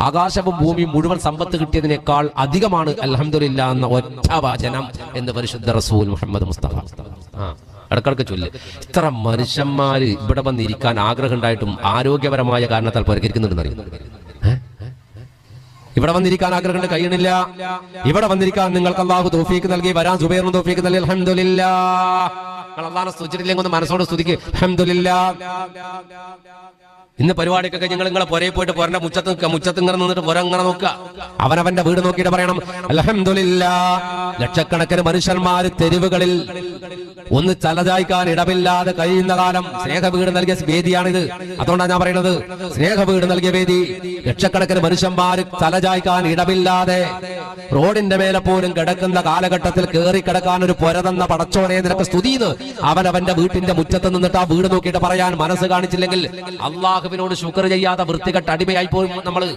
ആകാശവും ഭൂമിയും മുഴുവൻ സമ്പത്ത് കിട്ടിയതിനേക്കാൾ അധികമാണ് അൽഹംദുലില്ലാ എന്ന ഒറ്റ വചനം എന്ന് പരിശുദ്ധ റസൂൽ മുഹമ്മദ് മുസ്തഫ. ഇടക്കിടക്ക് ചൊല്ല്. ഇത്ര മനുഷ്യന്മാര് ഇവിടെ വന്നിരിക്കാൻ ആഗ്രഹം ഉണ്ടായിട്ടും ആരോഗ്യപരമായ കാരണത്താൽ പുരകരിക്കുന്നുണ്ടെന്നറിയും. ഇവിടെ വന്നിരിക്കാൻ ആഗ്രഹം കഴിയണില്ല. ഇവിടെ വന്നിരിക്കാൻ നിങ്ങൾക്ക് അല്ലാഹു തൗഫീഖ് നൽകി, വരാൻ സുബൈറിന് തൗഫീഖ് നൽകി. അൽഹംദുലില്ലാ. അല്ലാഹുവിനെ സ്തുതിച്ചിട്ടില്ലെങ്കിൽ ഒന്ന് മനസ്സോട് സ്തുതിക്ക്. അൽഹംദുലില്ലാ. ഇന്ന് പരിപാടിക്കൊക്കെ ഞങ്ങൾ നിങ്ങളെ പുരയിൽ പോയിട്ട് പുരന്റെ മുറ്റത്ത് ഇങ്ങനെ നിന്നിട്ട് പുര ഇങ്ങനെ നോക്കുക. അവനവന്റെ വീട് നോക്കിയിട്ട് പറയണം അൽഹംദുലില്ലാ. ലക്ഷക്കണക്കിന് മനുഷ്യന്മാര് തെരുവുകളിൽ ഒന്ന് തലചായ്ക്കാൻ ഇടമില്ലാതെ കഴിയുന്ന കാലം സ്നേഹ വീട് നൽകിയ വേദിയാണിത്. അതുകൊണ്ടാണ് ഞാൻ പറയുന്നത്, സ്നേഹ വീട് നൽകിയ വേദി. ലക്ഷക്കണക്കിന് മനുഷ്യന്മാര് തലചായ്ക്കാൻ ഇടമില്ലാതെ റോഡിന്റെ മേലെ പോലും കിടക്കുന്ന കാലഘട്ടത്തിൽ കയറി കിടക്കാൻ ഒരു പുര തന്ന പടച്ചോനെ നിനക്ക് സ്തുതിന്ന് അവനവന്റെ വീട്ടിന്റെ മുറ്റത്ത് നിന്നിട്ട് ആ വീട് നോക്കിയിട്ട് പറയാൻ മനസ്സ് കാണിച്ചില്ലെങ്കിൽ അള്ളാഹുവിനോട് ശുക്ർ ചെയ്യാതെ വൃത്തികെട്ട അടിമയായി പോയി നമ്മള്.